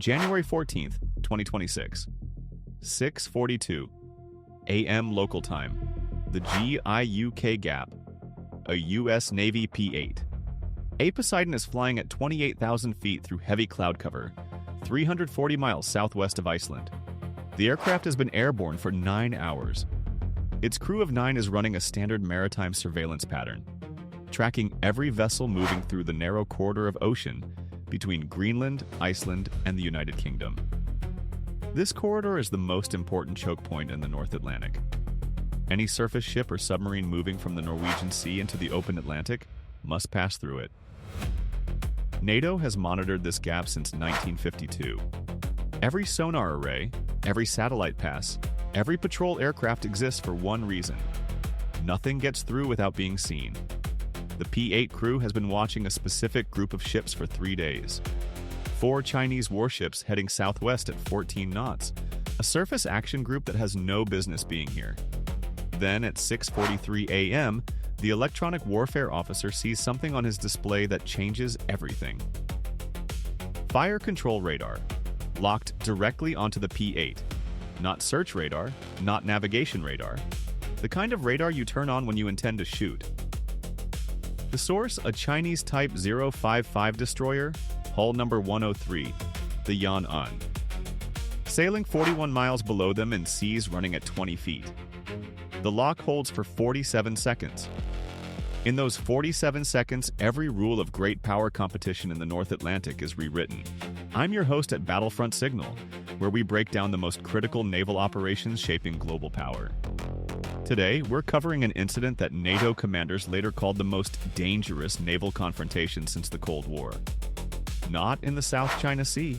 January 14th, 2026. 6:42 a.m. local time. The GIUK Gap, a US Navy P-8A Poseidon is flying at 28,000 feet through heavy cloud cover, 340 miles southwest of Iceland. The aircraft has been airborne for 9 hours. Its crew of 9 is running a standard maritime surveillance pattern, tracking every vessel moving through the narrow corridor of ocean between Greenland, Iceland, and the United Kingdom. This corridor is the most important choke point in the North Atlantic. Any surface ship or submarine moving from the Norwegian Sea into the open Atlantic must pass through it. NATO has monitored this gap since 1952. Every sonar array, every satellite pass, every patrol aircraft exists for one reason: nothing gets through without being seen. The P-8 crew has been watching a specific group of ships for 3 days. 4 Chinese warships heading southwest at 14 knots, a surface action group that has no business being here. Then at 6:43 a.m., the electronic warfare officer sees something on his display that changes everything. Fire control radar, locked directly onto the P-8. Not search radar, not navigation radar. The kind of radar you turn on when you intend to shoot. The source, a Chinese Type 055 destroyer, hull number 103, the Yan'an. Sailing 41 miles below them in seas running at 20 feet. The lock holds for 47 seconds. In those 47 seconds, every rule of great power competition in the North Atlantic is rewritten. I'm your host at Battlefront Signal, where we break down the most critical naval operations shaping global power. Today, we're covering an incident that NATO commanders later called the most dangerous naval confrontation since the Cold War. Not in the South China Sea,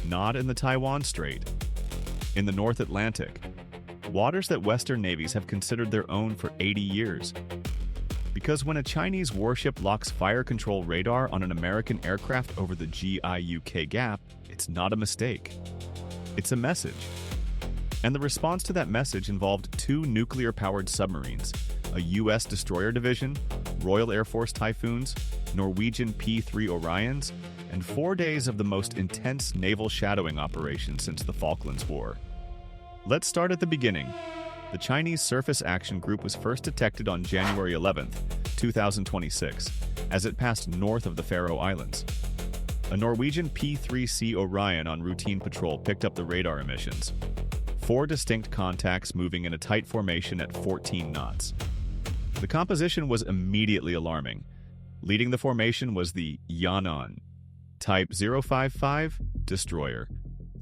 not in the Taiwan Strait, in the North Atlantic, waters that Western navies have considered their own for 80 years. Because when a Chinese warship locks fire control radar on an American aircraft over the GIUK Gap, it's not a mistake. It's a message. And the response to that message involved 2 nuclear-powered submarines, a US destroyer division, Royal Air Force Typhoons, Norwegian P-3 Orions, and 4 days of the most intense naval shadowing operation since the Falklands War. Let's start at the beginning. The Chinese Surface Action Group was first detected on January 11, 2026, as it passed north of the Faroe Islands. A Norwegian P-3C Orion on routine patrol picked up the radar emissions. 4 distinct contacts moving in a tight formation at 14 knots. The composition was immediately alarming. Leading the formation was the Yan'an, Type 055 destroyer,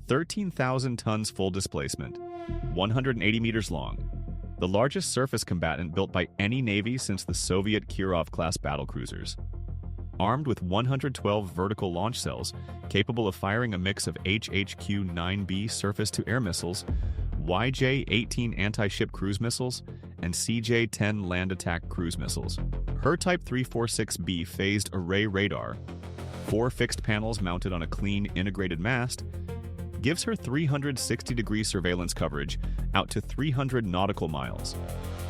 13,000 tons full displacement, 180 meters long, the largest surface combatant built by any navy since the Soviet Kirov-class battlecruisers. Armed with 112 vertical launch cells, capable of firing a mix of HHQ-9B surface-to-air missiles, YJ-18 anti-ship cruise missiles, and CJ-10 land attack cruise missiles. Her Type 346B phased array radar, 4 fixed panels mounted on a clean, integrated mast, gives her 360-degree surveillance coverage out to 300 nautical miles.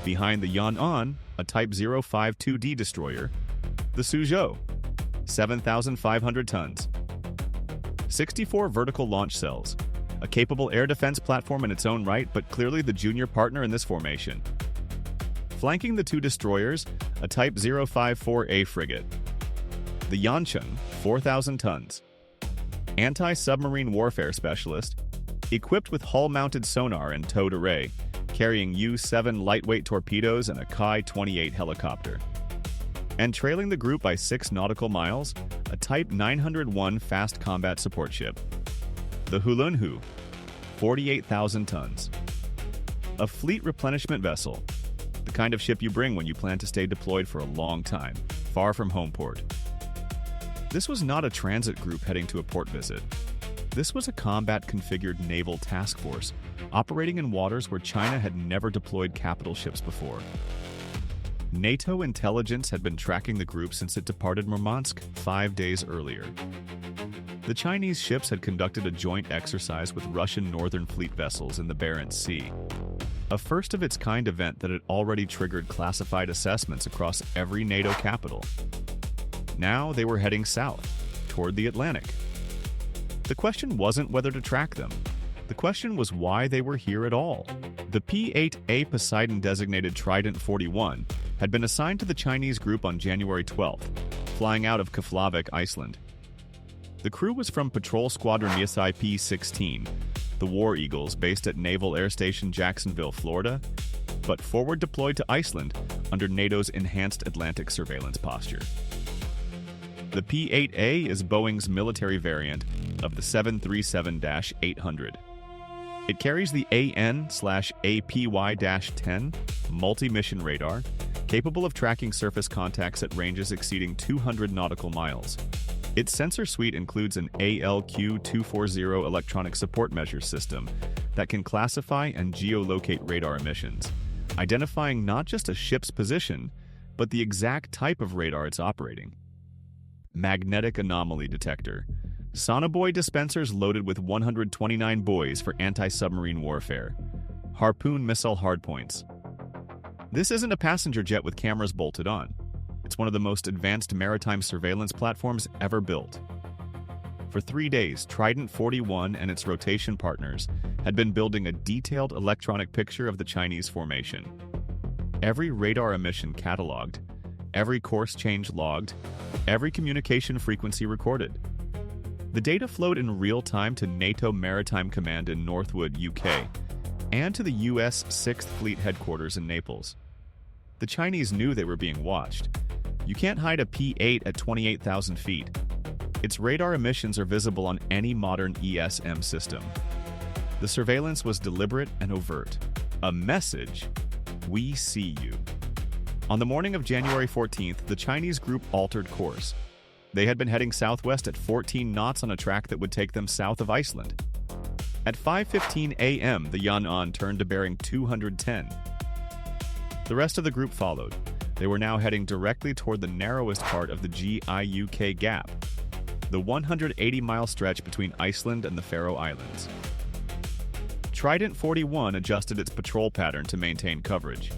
Behind the Yan'an, a Type 052D destroyer, the Suzhou, 7,500 tons. 64 vertical launch cells, a capable air defense platform in its own right, but clearly the junior partner in this formation. Flanking the 2 destroyers, a Type 054A frigate, the Yancheng, 4,000 tons. Anti-submarine warfare specialist, equipped with hull-mounted sonar and towed array, carrying U-7 lightweight torpedoes and a Kai-28 helicopter. And trailing the group by 6 nautical miles, a Type 901 fast combat support ship, the Hulunhu, 48,000 tons. A fleet replenishment vessel, the kind of ship you bring when you plan to stay deployed for a long time, far from home port. This was not a transit group heading to a port visit. This was a combat-configured naval task force operating in waters where China had never deployed capital ships before. NATO intelligence had been tracking the group since it departed Murmansk 5 days earlier. The Chinese ships had conducted a joint exercise with Russian Northern Fleet vessels in the Barents Sea, a first-of-its-kind event that had already triggered classified assessments across every NATO capital. Now they were heading south, toward the Atlantic. The The question wasn't whether to track them. The question was why they were here at all. The P-8A Poseidon designated Trident 41 had been assigned to the Chinese group on January 12th, flying out of Keflavik, Iceland. The crew was from Patrol Squadron ESI P-16, the War Eagles based at Naval Air Station Jacksonville, Florida, but forward deployed to Iceland under NATO's Enhanced Atlantic Surveillance Posture. The P-8A is Boeing's military variant of the 737-800. It carries the AN/APY-10 multi-mission radar, capable of tracking surface contacts at ranges exceeding 200 nautical miles. Its sensor suite includes an ALQ-240 electronic support measures system that can classify and geolocate radar emissions, identifying not just a ship's position, but the exact type of radar it's operating. Magnetic anomaly detector. Sonobuoy dispensers loaded with 129 buoys for anti-submarine warfare. Harpoon missile hardpoints. This isn't a passenger jet with cameras bolted on. It's one of the most advanced maritime surveillance platforms ever built. For 3 days, Trident 41 and its rotation partners had been building a detailed electronic picture of the Chinese formation. Every radar emission cataloged, every course change logged, every communication frequency recorded. The data flowed in real time to NATO Maritime Command in Northwood, UK, and to the US 6th Fleet headquarters in Naples. The Chinese knew they were being watched. You can't hide a P-8 at 28,000 feet. Its radar emissions are visible on any modern ESM system. The surveillance was deliberate and overt. A message: we see you. On the morning of January 14th, the Chinese group altered course. They had been heading southwest at 14 knots on a track that would take them south of Iceland. At 5:15 a.m., the Yan'an turned to bearing 210. The rest of the group followed. They were now heading directly toward the narrowest part of the GIUK Gap, the 180-mile stretch between Iceland and the Faroe Islands. Trident 41 adjusted its patrol pattern to maintain coverage.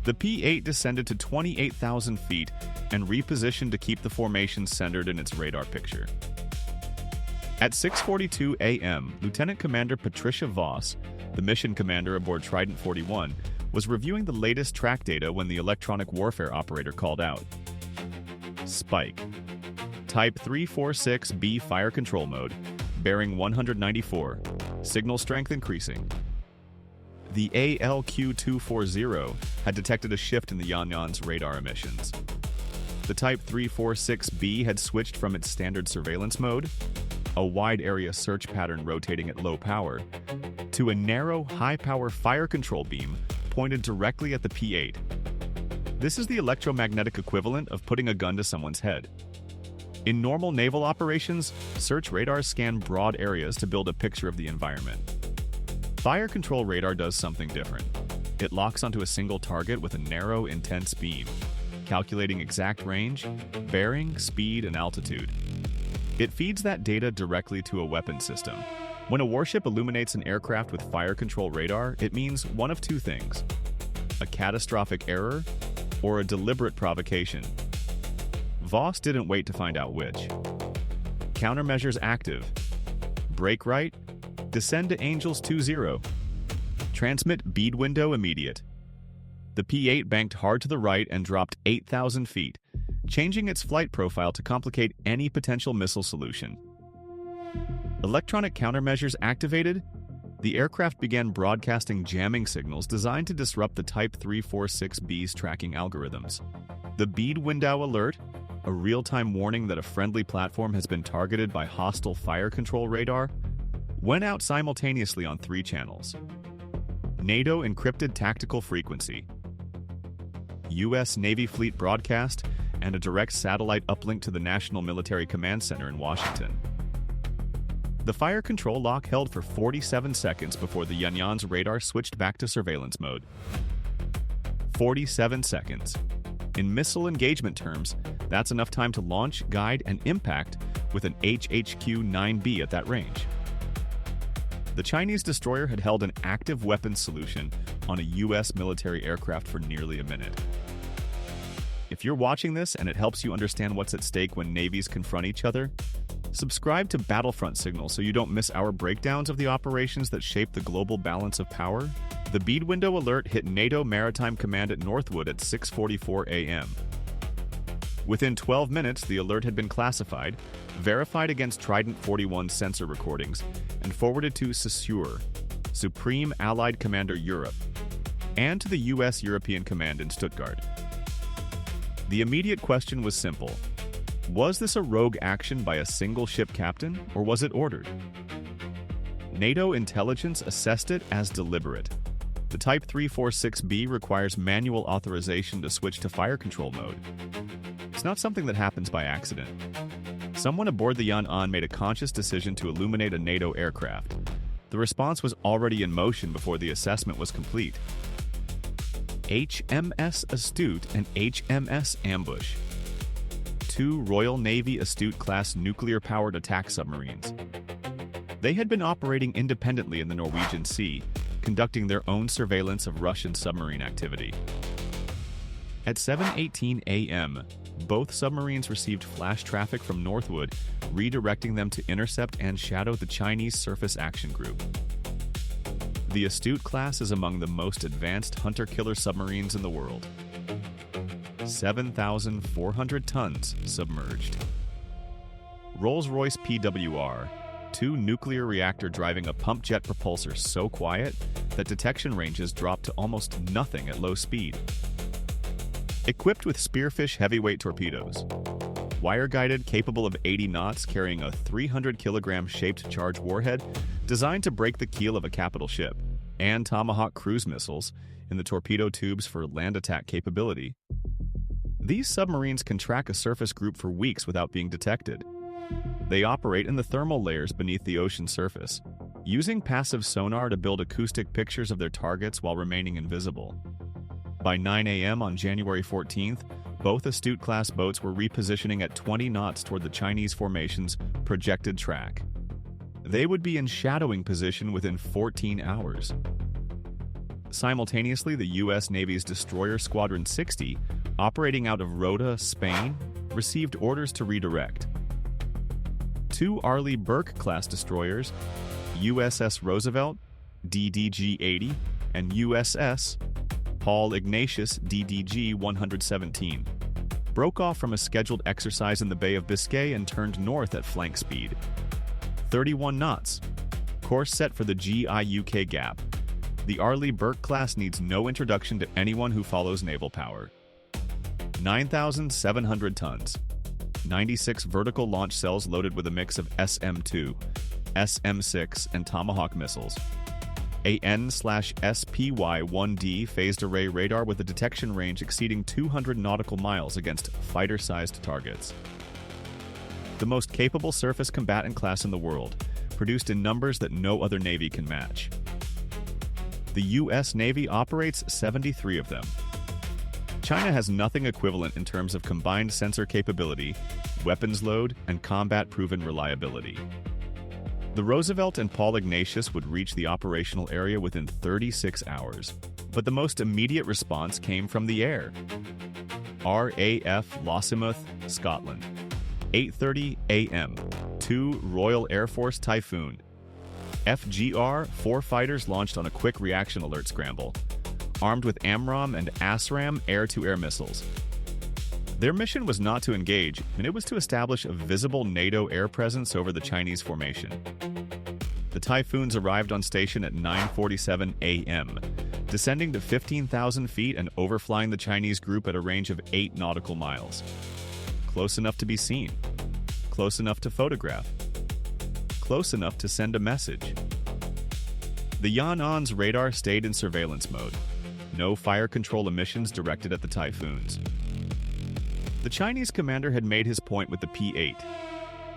The P-8 descended to 28,000 feet and repositioned to keep the formation centered in its radar picture. At 6:42 a.m., Lieutenant Commander Patricia Voss, the mission commander aboard Trident 41, was reviewing the latest track data when the electronic warfare operator called out. Spike. Type 346B fire control mode, bearing 194, signal strength increasing. The ALQ-240 had detected a shift in the Yan'an's radar emissions. The Type 346B had switched from its standard surveillance mode, a wide area search pattern rotating at low power, to a narrow, high-power fire control beam pointed directly at the P-8. This is the electromagnetic equivalent of putting a gun to someone's head. In normal naval operations, search radars scan broad areas to build a picture of the environment. Fire control radar does something different. It locks onto a single target with a narrow, intense beam, calculating exact range, bearing, speed, and altitude. It feeds that data directly to a weapon system. When a warship illuminates an aircraft with fire control radar, it means one of two things: a catastrophic error or a deliberate provocation. Voss didn't wait to find out which. Countermeasures active. Brake right. Descend to Angels 20. Transmit bead window immediate. The P-8 banked hard to the right and dropped 8,000 feet, changing its flight profile to complicate any potential missile solution. Electronic countermeasures activated, the aircraft began broadcasting jamming signals designed to disrupt the Type 346B's tracking algorithms. The bead window alert, a real-time warning that a friendly platform has been targeted by hostile fire control radar, went out simultaneously on 3 channels. NATO encrypted tactical frequency, US Navy fleet broadcast, and a direct satellite uplink to the National Military Command Center in Washington. The fire control lock held for 47 seconds before the Yan'an's radar switched back to surveillance mode. 47 seconds. In missile engagement terms, that's enough time to launch, guide, and impact with an HHQ-9B at that range. The Chinese destroyer had held an active weapons solution on a US military aircraft for nearly a minute. If you're watching this and it helps you understand what's at stake when navies confront each other, Subscribe to Battlefront Signal so you don't miss our breakdowns of the operations that shape the global balance of power. The bead window alert hit NATO Maritime Command at Northwood at 6:44 a.m. Within 12 minutes, the alert had been classified, verified against Trident 41 sensor recordings, and forwarded to SECURE, Supreme Allied Commander Europe, and to the U.S. European Command in Stuttgart. The immediate question was simple. Was this a rogue action by a single ship captain, or was it ordered? NATO intelligence assessed it as deliberate. The Type 346B requires manual authorization to switch to fire control mode. It's not something that happens by accident. Someone aboard the Yan'an made a conscious decision to illuminate a NATO aircraft. The response was already in motion before the assessment was complete. HMS Astute and HMS Ambush, two Royal Navy Astute-class nuclear-powered attack submarines. They had been operating independently in the Norwegian Sea, conducting their own surveillance of Russian submarine activity. At 7:18 a.m., both submarines received flash traffic from Northwood, redirecting them to intercept and shadow the Chinese Surface Action Group. The Astute class is among the most advanced hunter-killer submarines in the world. 7,400 tons submerged. Rolls-Royce PWR, two nuclear reactor driving a pump jet propulsor so quiet that detection ranges drop to almost nothing at low speed. Equipped with Spearfish heavyweight torpedoes, wire-guided, capable of 80 knots, carrying a 300-kilogram shaped charge warhead designed to break the keel of a capital ship, and Tomahawk cruise missiles in the torpedo tubes for land attack capability. These submarines can track a surface group for weeks without being detected. They operate in the thermal layers beneath the ocean surface, using passive sonar to build acoustic pictures of their targets while remaining invisible. By 9 a.m. on January 14th, both Astute-class boats were repositioning at 20 knots toward the Chinese formation's projected track. They would be in shadowing position within 14 hours. Simultaneously, the U.S. Navy's Destroyer Squadron 60, operating out of Rota, Spain, received orders to redirect. Two Arleigh Burke-class destroyers, USS Roosevelt, DDG-80, and USS Paul Ignatius, DDG-117, broke off from a scheduled exercise in the Bay of Biscay and turned north at flank speed. 31 knots. Course set for the GIUK Gap. The Arleigh Burke class needs no introduction to anyone who follows naval power. 9,700 tons. 96 vertical launch cells loaded with a mix of SM-2, SM-6, and Tomahawk missiles. A N/SPY-1D phased array radar with a detection range exceeding 200 nautical miles against fighter-sized targets. The most capable surface combatant class in the world, produced in numbers that no other navy can match. The US Navy operates 73 of them. China has nothing equivalent in terms of combined sensor capability, weapons load, and combat-proven reliability. The Roosevelt and Paul Ignatius would reach the operational area within 36 hours, but the most immediate response came from the air. RAF Lossiemouth, Scotland. 8:30 a.m. Two Royal Air Force Typhoon. FGR, 4 fighters launched on a quick reaction alert scramble, armed with AMRAAM and ASRAAM air-to-air missiles. Their mission was not to engage, and it was to establish a visible NATO air presence over the Chinese formation. The Typhoons arrived on station at 9:47 a.m., descending to 15,000 feet and overflying the Chinese group at a range of 8 nautical miles. Close enough to be seen. Close enough to photograph. Close enough to send a message. The Yan'an's radar stayed in surveillance mode. No fire control emissions directed at the Typhoons. The Chinese commander had made his point with the P-8.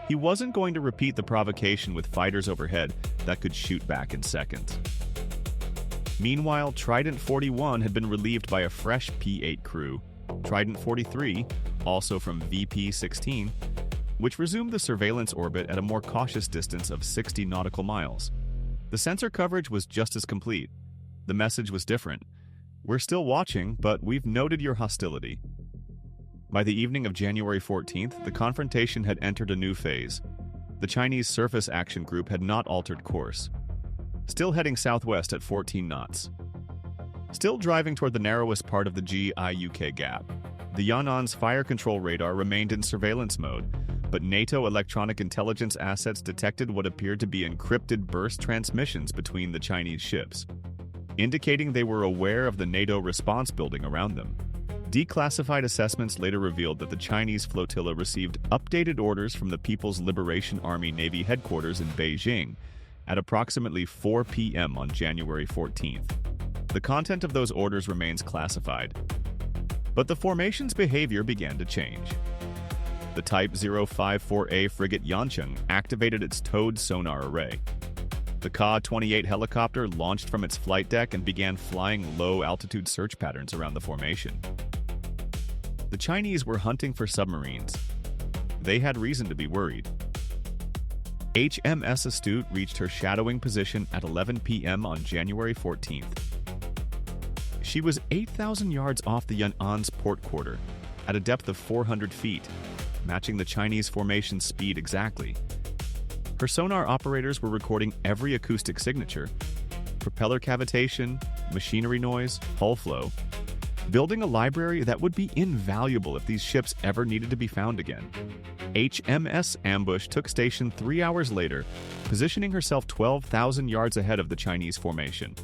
He wasn't going to repeat the provocation with fighters overhead that could shoot back in seconds. Meanwhile, Trident 41 had been relieved by a fresh P-8 crew, Trident 43, also from VP-16, which resumed the surveillance orbit at a more cautious distance of 60 nautical miles. The sensor coverage was just as complete. The message was different. We're still watching, but we've noted your hostility. By the evening of January 14th, the confrontation had entered a new phase. The Chinese Surface Action Group had not altered course, still heading southwest at 14 knots. Still driving toward the narrowest part of the GIUK Gap, the Yannan's fire control radar remained in surveillance mode, but NATO electronic intelligence assets detected what appeared to be encrypted burst transmissions between the Chinese ships, indicating they were aware of the NATO response building around them. Declassified assessments later revealed that the Chinese flotilla received updated orders from the People's Liberation Army Navy headquarters in Beijing at approximately 4 p.m. on January 14th. The content of those orders remains classified, but the formation's behavior began to change. The Type 054A frigate Yancheng activated its towed sonar array. The Ka-28 helicopter launched from its flight deck and began flying low-altitude search patterns around the formation. The Chinese were hunting for submarines. They had reason to be worried. HMS Astute reached her shadowing position at 11 p.m. on January 14th. She was 8,000 yards off the Yannan's port quarter, at a depth of 400 feet, matching the Chinese formation's speed exactly. Her sonar operators were recording every acoustic signature: propeller cavitation, machinery noise, hull flow, building a library that would be invaluable if these ships ever needed to be found again. HMS Ambush took station 3 hours later, positioning herself 12,000 yards ahead of the Chinese formation.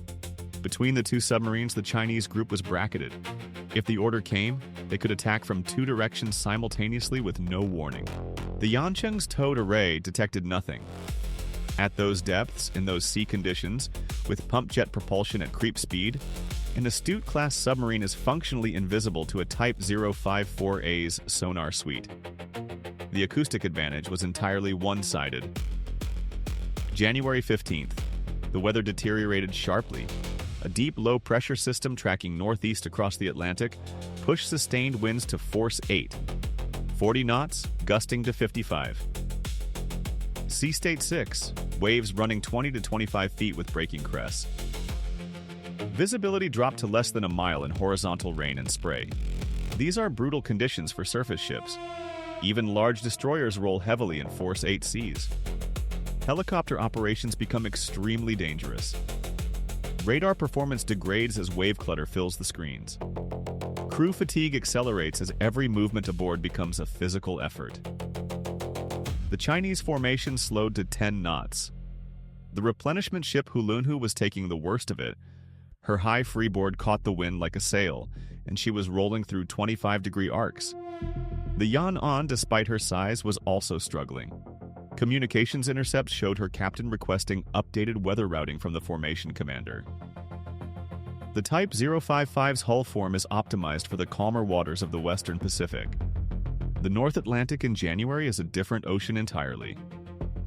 Between the two submarines, the Chinese group was bracketed. If the order came, they could attack from two directions simultaneously with no warning. The Yancheng's towed array detected nothing. At those depths, in those sea conditions, with pump jet propulsion at creep speed, an Astute-class submarine is functionally invisible to a Type 054A's sonar suite. The acoustic advantage was entirely one-sided. January 15th, the weather deteriorated sharply. A deep low-pressure system tracking northeast across the Atlantic pushed sustained winds to force 8, 40 knots, gusting to 55. Sea state 6, waves running 20 to 25 feet with breaking crests. Visibility dropped to less than a mile in horizontal rain and spray. These are brutal conditions for surface ships. Even large destroyers roll heavily in force 8 seas. Helicopter operations become extremely dangerous. Radar performance degrades as wave clutter fills the screens. Crew fatigue accelerates as every movement aboard becomes a physical effort. The Chinese formation slowed to 10 knots. The replenishment ship Hulunhu was taking the worst of it. Her high freeboard caught the wind like a sail, and she was rolling through 25-degree arcs. The Yan'an, despite her size, was also struggling. Communications intercepts showed her captain requesting updated weather routing from the formation commander. The Type 055's hull form is optimized for the calmer waters of the Western Pacific. The North Atlantic in January is a different ocean entirely.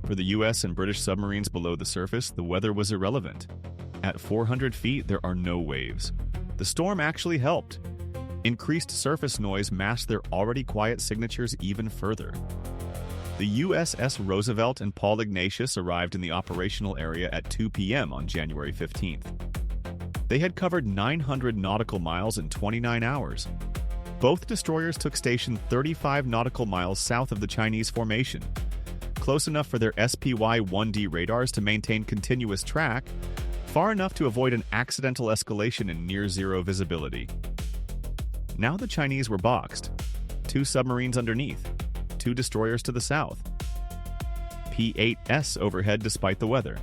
For the US and British submarines below the surface, the weather was irrelevant. At 400 feet, there are no waves. The storm actually helped. Increased surface noise masked their already quiet signatures even further. The USS Roosevelt and Paul Ignatius arrived in the operational area at 2 p.m. on January 15th. They had covered 900 nautical miles in 29 hours. Both destroyers took station 35 nautical miles south of the Chinese formation, close enough for their SPY-1D radars to maintain continuous track, far enough to avoid an accidental escalation in near-zero visibility. Now the Chinese were boxed. 2 submarines underneath, 2 destroyers to the south. P-8S overhead despite the weather.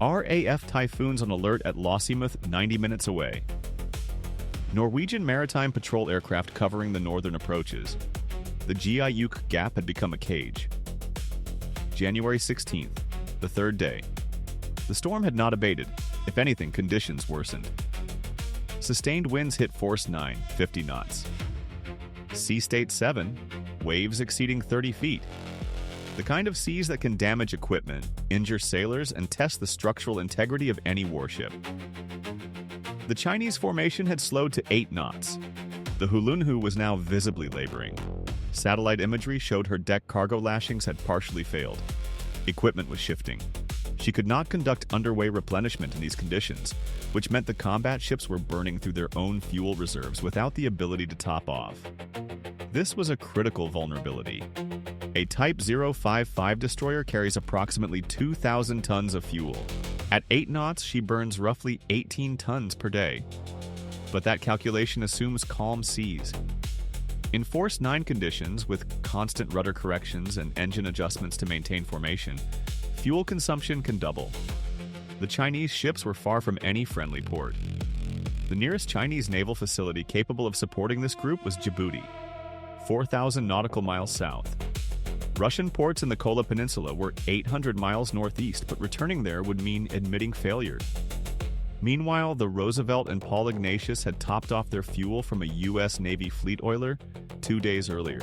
RAF Typhoons on alert at Lossiemouth 90 minutes away. Norwegian maritime patrol aircraft covering the northern approaches. The GIUK Gap had become a cage. January 16th, the third day. The storm had not abated. If anything, conditions worsened. Sustained winds hit force 9, 50 knots. Sea state 7, waves exceeding 30 feet. The kind of seas that can damage equipment, injure sailors, and test the structural integrity of any warship. The Chinese formation had slowed to 8 knots. The Hulunhu was now visibly laboring. Satellite imagery showed her deck cargo lashings had partially failed. Equipment was shifting. She could not conduct underway replenishment in these conditions, which meant the combat ships were burning through their own fuel reserves without the ability to top off. This was a critical vulnerability. A Type 055 destroyer carries approximately 2,000 tons of fuel. At 8 knots, she burns roughly 18 tons per day. But that calculation assumes calm seas. In Force 9 conditions, with constant rudder corrections and engine adjustments to maintain formation, fuel consumption can double. The Chinese ships were far from any friendly port. The nearest Chinese naval facility capable of supporting this group was Djibouti, 4,000 nautical miles south. Russian ports in the Kola Peninsula were 800 miles northeast, but returning there would mean admitting failure. Meanwhile, the Roosevelt and Paul Ignatius had topped off their fuel from a US Navy fleet oiler 2 days earlier.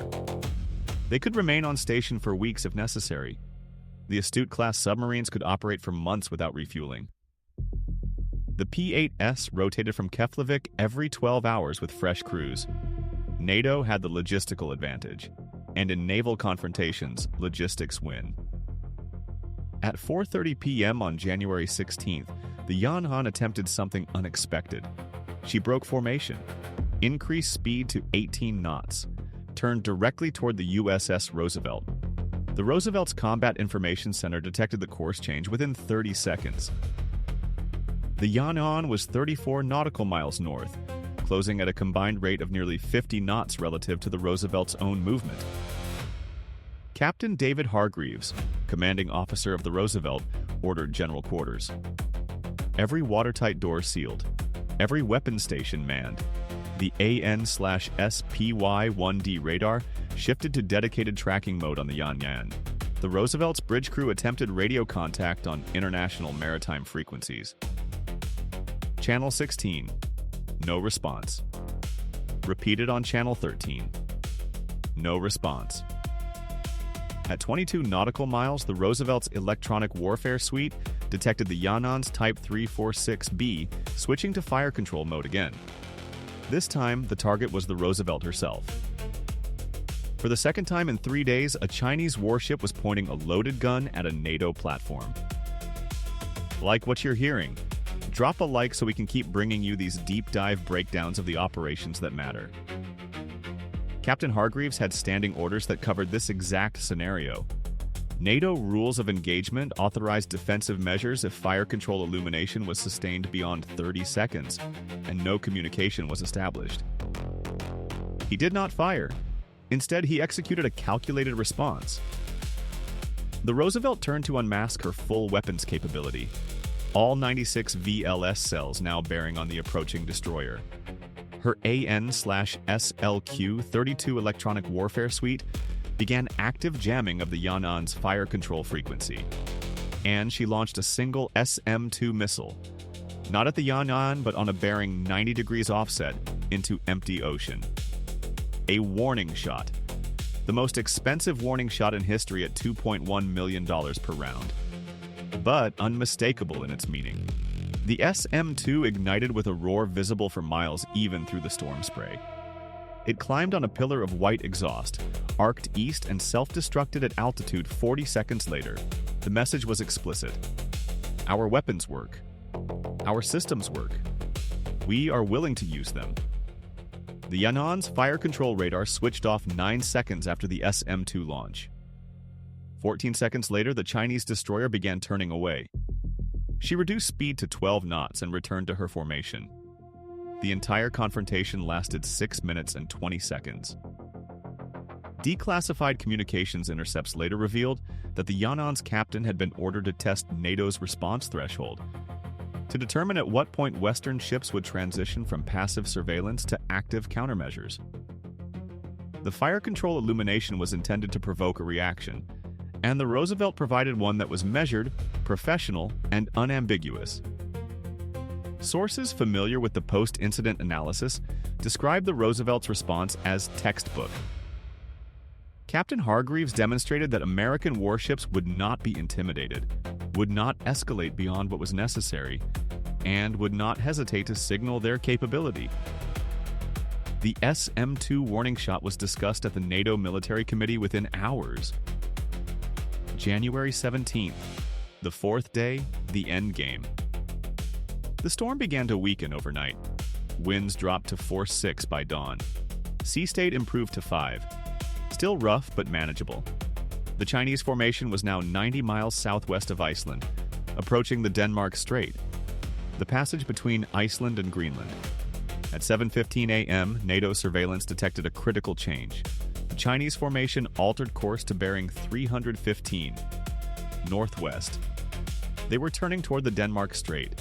They could remain on station for weeks if necessary. The Astute-class submarines could operate for months without refueling. The P-8S rotated from Keflavik every 12 hours with fresh crews. NATO had the logistical advantage, and in naval confrontations, logistics win. At 4:30 p.m. on January 16th, the Yan'an attempted something unexpected. She broke formation, increased speed to 18 knots, turned directly toward the USS Roosevelt. The Roosevelt's Combat Information Center detected the course change within 30 seconds. The Yan'an was 34 nautical miles north, closing at a combined rate of nearly 50 knots relative to the Roosevelt's own movement. Captain David Hargreaves, commanding officer of the Roosevelt, ordered general quarters. Every watertight door sealed, every weapon station manned. The AN/SPY-1D radar shifted to dedicated tracking mode on the Yan'an. The Roosevelt's bridge crew attempted radio contact on international maritime frequencies. Channel 16, no response. Repeated on Channel 13, no response. At 22 nautical miles, the Roosevelt's electronic warfare suite detected the Yan'an's Type 346B, switching to fire control mode again. This time, the target was the Roosevelt herself. For the second time in 3 days, a Chinese warship was pointing a loaded gun at a NATO platform. Like what you're hearing? Drop a like so we can keep bringing you these deep dive breakdowns of the operations that matter. Captain Hargreaves had standing orders that covered this exact scenario. NATO rules of engagement authorized defensive measures if fire control illumination was sustained beyond 30 seconds, and no communication was established. He did not fire. Instead, he executed a calculated response. The Roosevelt turned to unmask her full weapons capability, all 96 VLS cells now bearing on the approaching destroyer. Her AN/SLQ-32 electronic warfare suite began active jamming of the Yan'an's fire control frequency, and she launched a single SM-2 missile, not at the Yan'an but on a bearing 90 degrees offset, into empty ocean. A warning shot, the most expensive warning shot in history at $2.1 million per round, but unmistakable in its meaning. The SM-2 ignited with a roar visible for miles even through the storm spray. It climbed on a pillar of white exhaust, arced east, and self-destructed at altitude 40 seconds later. The message was explicit. Our weapons work. Our systems work. We are willing to use them. The Yan'an's fire control radar switched off 9 seconds after the SM-2 launch. 14 seconds later, the Chinese destroyer began turning away. She reduced speed to 12 knots and returned to her formation. The entire confrontation lasted 6 minutes and 20 seconds. Declassified communications intercepts later revealed that the Yan'an's captain had been ordered to test NATO's response threshold to determine at what point Western ships would transition from passive surveillance to active countermeasures. The fire control illumination was intended to provoke a reaction, and the Roosevelt provided one that was measured, professional, and unambiguous. Sources familiar with the post-incident analysis describe the Roosevelt's response as textbook. Captain Hargreaves demonstrated that American warships would not be intimidated, would not escalate beyond what was necessary, and would not hesitate to signal their capability. The SM-2 warning shot was discussed at the NATO Military Committee within hours. January 17th, the fourth day, the end game. The storm began to weaken overnight. Winds dropped to force 6 by dawn. Sea state improved to 5. Still rough, but manageable. The Chinese formation was now 90 miles southwest of Iceland, approaching the Denmark Strait, the passage between Iceland and Greenland. At 7:15 a.m., NATO surveillance detected a critical change. The Chinese formation altered course to bearing 315 northwest. They were turning toward the Denmark Strait,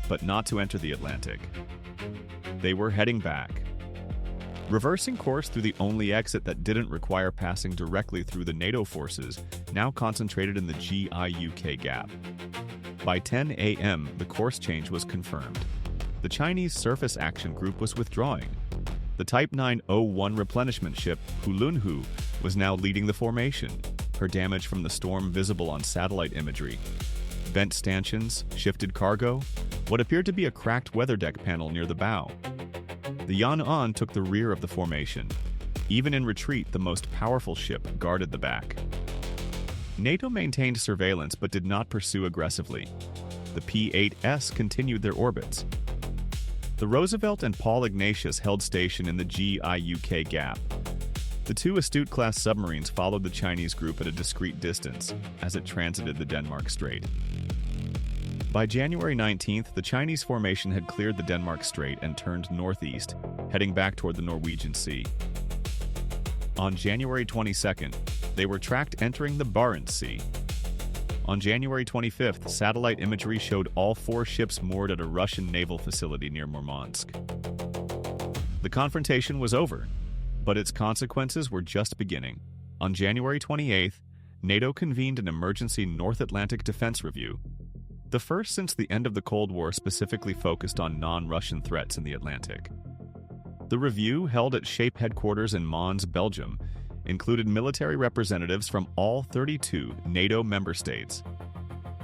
but not to enter the Atlantic. They were heading back, reversing course through the only exit that didn't require passing directly through the NATO forces, now concentrated in the GIUK Gap. By 10 a.m., the course change was confirmed. The Chinese Surface Action Group was withdrawing. The Type 901 replenishment ship Hulunhu was now leading the formation, her damage from the storm visible on satellite imagery. Bent stanchions, shifted cargo, what appeared to be a cracked weather deck panel near the bow. The Yan'an took the rear of the formation. Even in retreat, the most powerful ship guarded the back. NATO maintained surveillance but did not pursue aggressively. The P-8s continued their orbits. The Roosevelt and Paul Ignatius held station in the GIUK Gap. The two Astute-class submarines followed the Chinese group at a discreet distance as it transited the Denmark Strait. By January 19th, the Chinese formation had cleared the Denmark Strait and turned northeast, heading back toward the Norwegian Sea. On January 22nd, they were tracked entering the Barents Sea. On January 25th, satellite imagery showed all 4 ships moored at a Russian naval facility near Murmansk. The confrontation was over, but its consequences were just beginning. On January 28th, NATO convened an emergency North Atlantic defense review, the first since the end of the Cold War specifically focused on non-Russian threats in the Atlantic. The review, held at SHAPE headquarters in Mons, Belgium, included military representatives from all 32 NATO member states.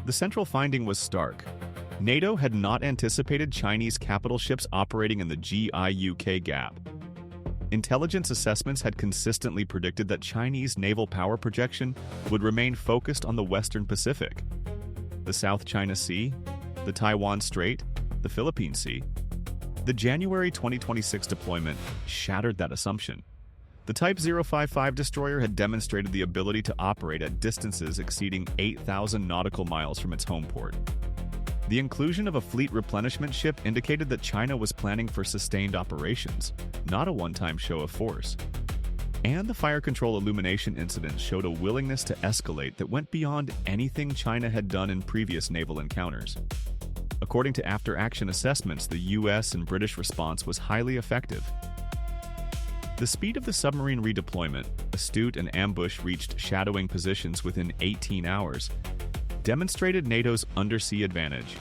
The central finding was stark. NATO had not anticipated Chinese capital ships operating in the GIUK Gap. Intelligence assessments had consistently predicted that Chinese naval power projection would remain focused on the Western Pacific, the South China Sea, the Taiwan Strait, the Philippine Sea. The January 2026 deployment shattered that assumption. The Type 055 destroyer had demonstrated the ability to operate at distances exceeding 8,000 nautical miles from its home port. The inclusion of a fleet replenishment ship indicated that China was planning for sustained operations, not a one-time show of force. And the fire control illumination incident showed a willingness to escalate that went beyond anything China had done in previous naval encounters. According to after-action assessments, the US and British response was highly effective. The speed of the submarine redeployment, Astute and Ambush reached shadowing positions within 18 hours, demonstrated NATO's undersea advantage.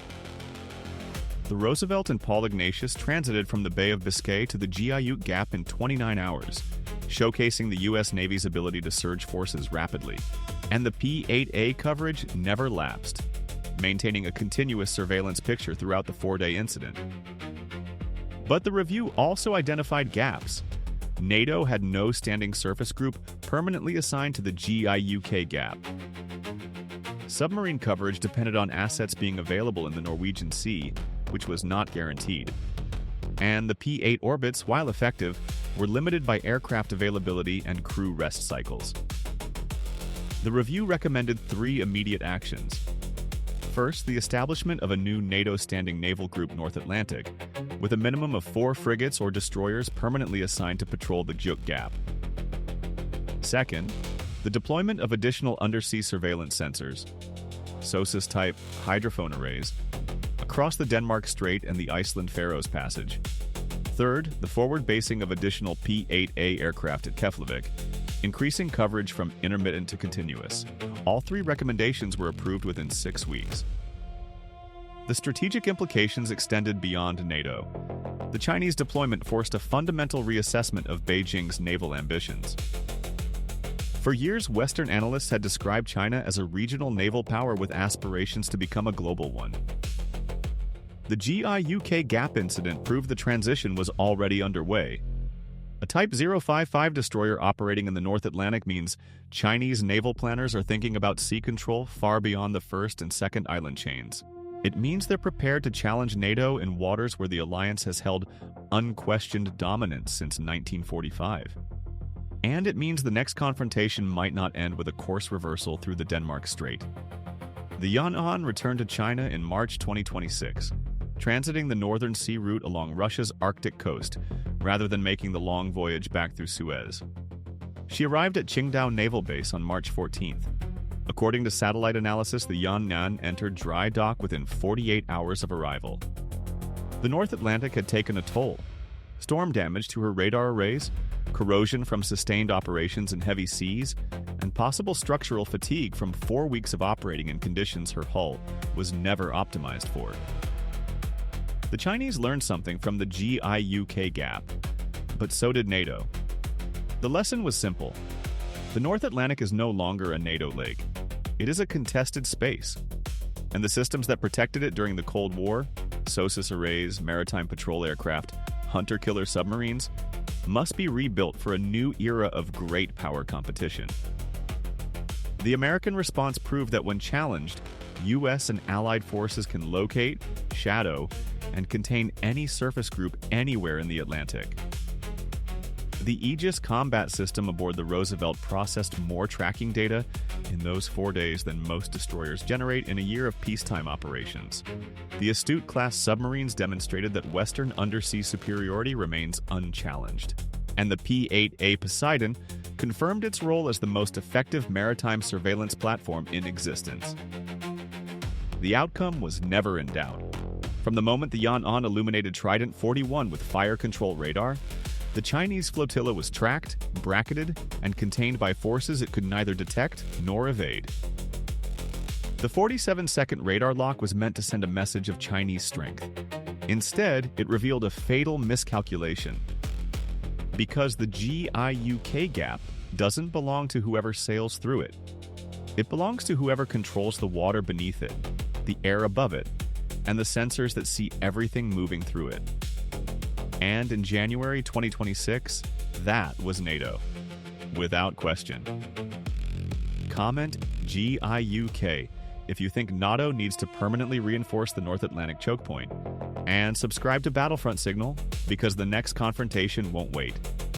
The Roosevelt and Paul Ignatius transited from the Bay of Biscay to the GIUK Gap in 29 hours, showcasing the US Navy's ability to surge forces rapidly. And the P-8A coverage never lapsed, maintaining a continuous surveillance picture throughout the 4-day incident. But the review also identified gaps. NATO had no standing surface group permanently assigned to the GIUK Gap. Submarine coverage depended on assets being available in the Norwegian Sea, which was not guaranteed. And the P-8 orbits, while effective, were limited by aircraft availability and crew rest cycles. The review recommended 3 immediate actions. First, the establishment of a new NATO standing naval group North Atlantic, with a minimum of 4 frigates or destroyers permanently assigned to patrol the GIUK Gap. Second, the deployment of additional undersea surveillance sensors, SOSUS-type hydrophone arrays, across the Denmark Strait and the Iceland-Faroes Passage. Third, the forward basing of additional P-8A aircraft at Keflavik, increasing coverage from intermittent to continuous. All 3 recommendations were approved within 6 weeks. The strategic implications extended beyond NATO. The Chinese deployment forced a fundamental reassessment of Beijing's naval ambitions. For years, Western analysts had described China as a regional naval power with aspirations to become a global one. The GIUK Gap incident proved the transition was already underway. A Type 055 destroyer operating in the North Atlantic means Chinese naval planners are thinking about sea control far beyond the first and second island chains. It means they're prepared to challenge NATO in waters where the alliance has held unquestioned dominance since 1945. And it means the next confrontation might not end with a course reversal through the Denmark Strait. The Yan'an returned to China in March 2026, transiting the Northern Sea route along Russia's Arctic coast, rather than making the long voyage back through Suez. She arrived at Qingdao Naval Base on March 14th. According to satellite analysis, the Yan'an entered dry dock within 48 hours of arrival. The North Atlantic had taken a toll. Storm damage to her radar arrays, corrosion from sustained operations in heavy seas, and possible structural fatigue from 4 weeks of operating in conditions her hull was never optimized for. The Chinese learned something from the GIUK Gap, but so did NATO. The lesson was simple. The North Atlantic is no longer a NATO lake. It is a contested space, and the systems that protected it during the Cold War, SOSUS arrays, maritime patrol aircraft, hunter-killer submarines, must be rebuilt for a new era of great power competition. The American response proved that when challenged, U.S. and allied forces can locate, shadow, and contain any surface group anywhere in the Atlantic. The Aegis combat system aboard the Roosevelt processed more tracking data in those 4 days than most destroyers generate in a year of peacetime operations. The Astute-class submarines demonstrated that Western undersea superiority remains unchallenged. And the P-8A Poseidon confirmed its role as the most effective maritime surveillance platform in existence. The outcome was never in doubt. From the moment the Yan'an illuminated Trident 41 with fire control radar, the Chinese flotilla was tracked, bracketed, and contained by forces it could neither detect nor evade. The 47-second radar lock was meant to send a message of Chinese strength. Instead, it revealed a fatal miscalculation. Because the GIUK Gap doesn't belong to whoever sails through it. It belongs to whoever controls the water beneath it, the air above it, and the sensors that see everything moving through it. And in January 2026, that was NATO, without question. Comment GIUK if you think NATO needs to permanently reinforce the North Atlantic chokepoint. And subscribe to Battlefront Signal, because the next confrontation won't wait.